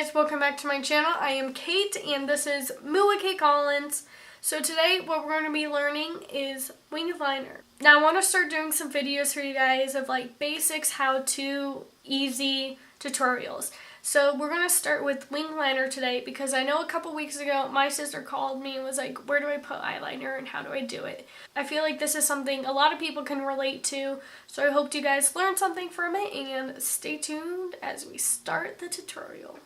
guys, welcome back to my channel. I am Kate and this is Mua Kate Collins. So today what we're going to be learning is wing liner. Now I want to start doing some videos for you guys of like basics, how-to, easy tutorials. So we're going to start with wing liner today because I know a couple weeks ago my sister called me and was like, where do I put eyeliner and how do I do it? I feel like this is something a lot of people can relate to, so I hope you guys learned something from it and stay tuned as we start the tutorial.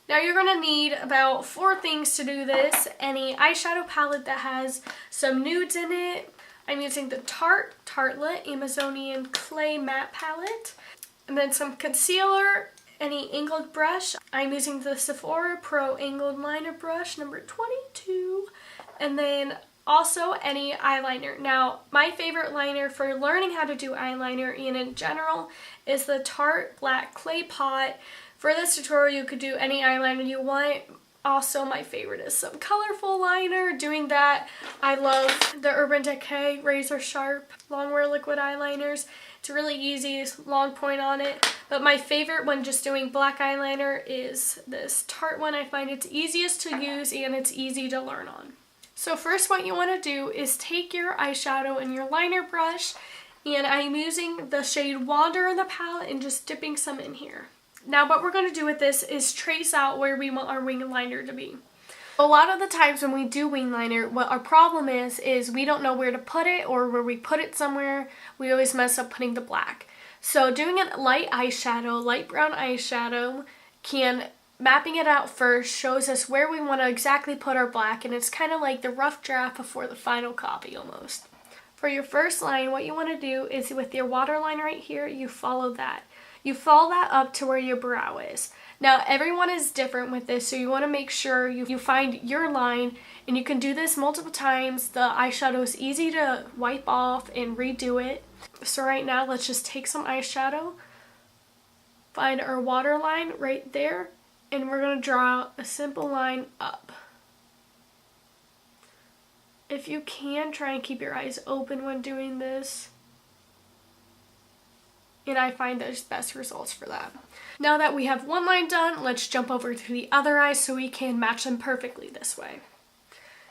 Now you're going to need about 4 things to do this. Any eyeshadow palette that has some nudes in it. I'm using the Tartelette Amazonian Clay Matte Palette. And then some concealer, any angled brush. I'm using the Sephora Pro Angled Liner Brush number 22. And then also any eyeliner. Now my favorite liner for learning how to do eyeliner and in general is the Tarte Black Clay Pot. For this tutorial, you could do any eyeliner you want. Also, my favorite is some colorful liner. Doing that, I love the Urban Decay Razor Sharp Longwear Liquid Eyeliners. It's really easy, long point on it. But my favorite when just doing black eyeliner is this Tarte one. I find it's easiest to use and it's easy to learn on. So first what you want to do is take your eyeshadow and your liner brush. And I'm using the shade Wander in the palette and just dipping some in here. Now what we're going to do with this is trace out where we want our wing liner to be. A lot of the times when we do wing liner, what our problem is we don't know where to put it, or where we put it somewhere, we always mess up putting the black. So doing a light eyeshadow, light brown eyeshadow, mapping it out first shows us where we want to exactly put our black, and it's kind of like the rough draft before the final copy almost. For your first line, what you want to do is with your waterline right here, you follow that. You follow that up to where your brow is. Now everyone is different with this, so you want to make sure you find your line, and you can do this multiple times. The eyeshadow is easy to wipe off and redo it. So right now let's just take some eyeshadow, find our waterline right there, and we're going to draw a simple line up. If you can, try and keep your eyes open when doing this. And I find there's best results for that. Now that we have one line done, let's jump over to the other eye so we can match them perfectly this way.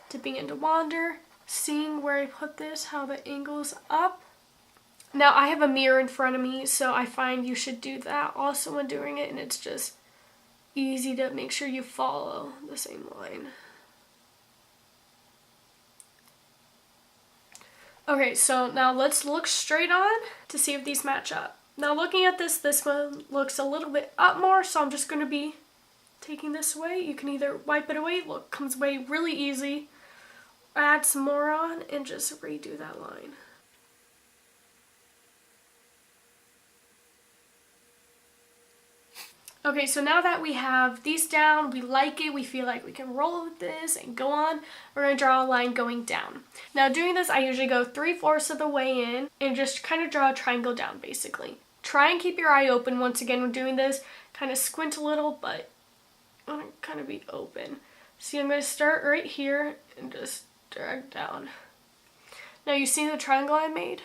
Dipping into Wander, seeing where I put this, how the angle's up. Now I have a mirror in front of me, so I find you should do that also when doing it, and it's just easy to make sure you follow the same line. Okay, so now let's look straight on to see if these match up. Now looking at this one looks a little bit up more, so I'm just going to be taking this away. You can either wipe it away, look, comes away really easy, add some more on, and just redo that line. Okay, so now that we have these down, we like it, we feel like we can roll with this and go on, we're going to draw a line going down. Now doing this, I usually go 3/4 of the way in and just kind of draw a triangle down basically. Try and keep your eye open once again when doing this. Kind of squint a little, but I want to kind of be open. See, I'm going to start right here and just drag down. Now you see the triangle I made?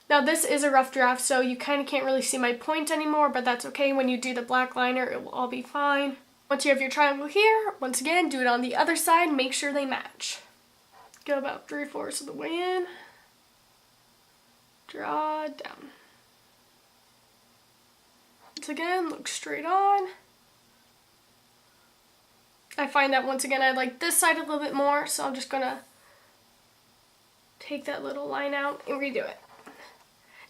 Now this is a rough draft, so you kind of can't really see my point anymore, but that's okay. When you do the black liner, it will all be fine. Once you have your triangle here, once again, do it on the other side, make sure they match. Go about 3/4 of the way in, draw down. Once again, look straight on. I find that once again, I like this side a little bit more, so I'm just gonna take that little line out and redo it.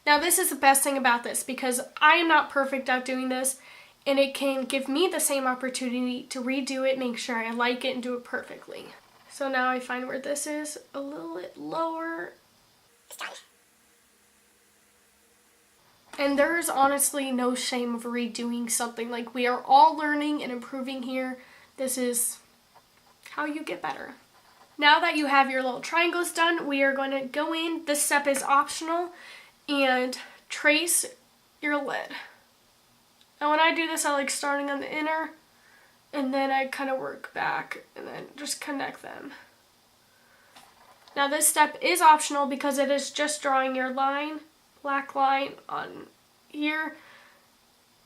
Now this is the best thing about this because I am not perfect at doing this, and it can give me the same opportunity to redo it, make sure I like it and do it perfectly. So now I find where this is a little bit lower. And there is honestly no shame of redoing something. Like, we are all learning and improving here. This is how you get better. Now that you have your little triangles done, we are going to go in. This step is optional. And trace your lid. Now when I do this, I like starting on the inner, and then I kind of work back and then just connect them. Now this step is optional because it is just drawing your line, black line on here.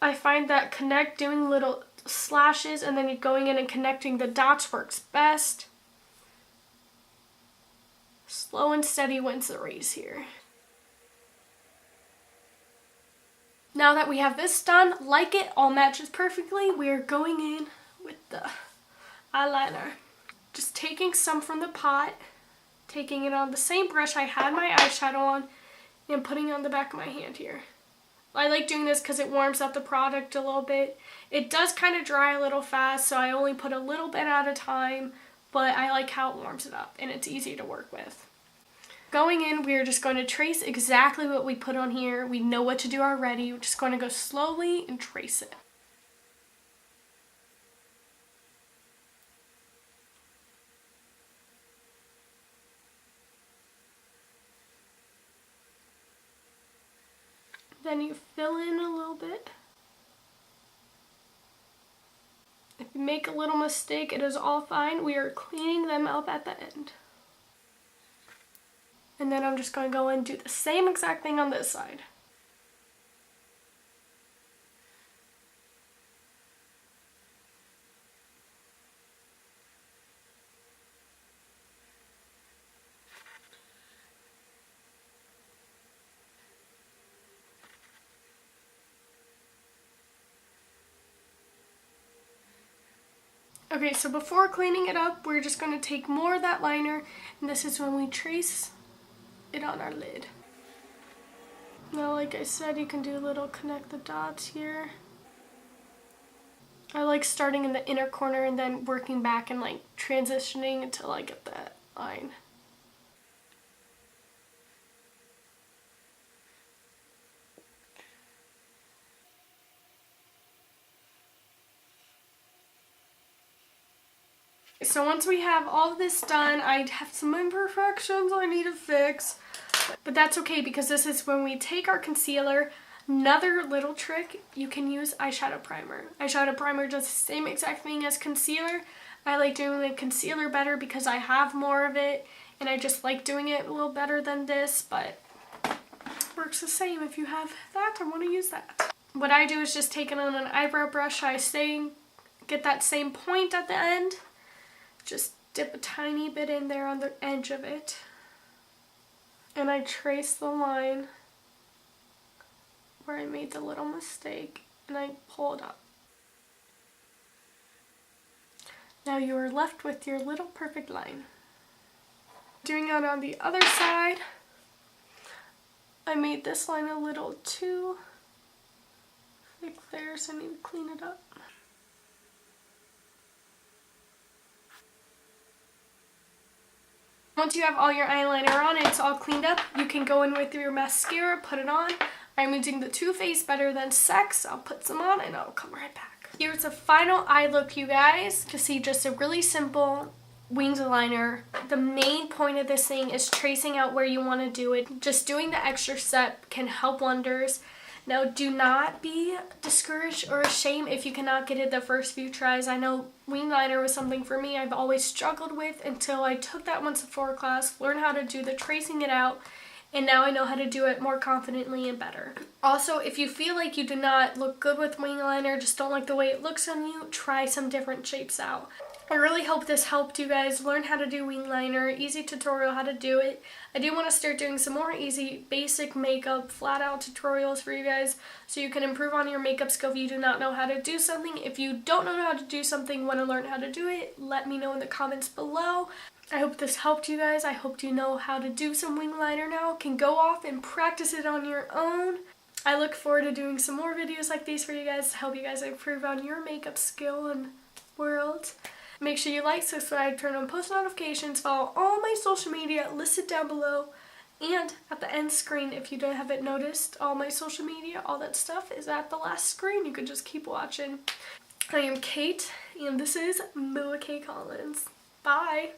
I find that doing little slashes and then going in and connecting the dots works best. Slow and steady wins the race here. Now that we have this done, like it all matches perfectly, we are going in with the eyeliner. Just taking some from the pot, taking it on the same brush I had my eyeshadow on, and putting it on the back of my hand here. I like doing this because it warms up the product a little bit. It does kind of dry a little fast, so I only put a little bit at a time, but I like how it warms it up and it's easy to work with. Going in, we are just going to trace exactly what we put on here. We know what to do already. We're just going to go slowly and trace it. Then you fill in a little bit. If you make a little mistake, it is all fine. We are cleaning them up at the end. And then I'm just going to go and do the same exact thing on this side. Okay, so before cleaning it up, we're just going to take more of that liner, and this is when we trace it on our lid. Now, like I said, you can do a little connect the dots here. I like starting in the inner corner and then working back and like transitioning until I get that line. So once we have all of this done, I have some imperfections I need to fix, but that's okay because this is when we take our concealer. Another little trick, you can use eyeshadow primer. Eyeshadow primer does the same exact thing as concealer. I like doing the concealer better because I have more of it, and I just like doing it a little better than this, but it works the same. If you have that, I want to use that. What I do is just take it on an eyebrow brush. I get that same point at the end. Just dip a tiny bit in there on the edge of it. And I trace the line where I made the little mistake, and I pull it up. Now you are left with your little perfect line. Doing it on the other side, I made this line a little too thick there, so I need to clean it up. Once you have all your eyeliner on and it's all cleaned up, you can go in with your mascara, put it on. I'm using the Too Faced Better Than Sex. I'll put some on and I'll come right back. Here's the final eye look, you guys. To see just a really simple winged liner. The main point of this thing is tracing out where you want to do it. Just doing the extra step can help wonders. Now, do not be discouraged or ashamed if you cannot get it the first few tries. I know winged liner was something for me I've always struggled with until I took that 1-4 class, learned how to do the tracing it out, and now I know how to do it more confidently and better. Also, if you feel like you do not look good with winged liner, just don't like the way it looks on you, try some different shapes out. I really hope this helped you guys learn how to do winged liner, easy tutorial how to do it. I do want to start doing some more easy basic makeup flat out tutorials for you guys so you can improve on your makeup skill if you do not know how to do something. If you don't know how to do something, want to learn how to do it, let me know in the comments below. I hope this helped you guys. I hope you know how to do some winged liner now, can go off and practice it on your own. I look forward to doing some more videos like these for you guys to help you guys improve on your makeup skill and world. Make sure you like, subscribe, turn on post notifications, follow all my social media listed down below, and at the end screen, if you haven't noticed, all my social media, all that stuff is at the last screen. You can just keep watching. I am Kate, and this is Mua K. Collins. Bye!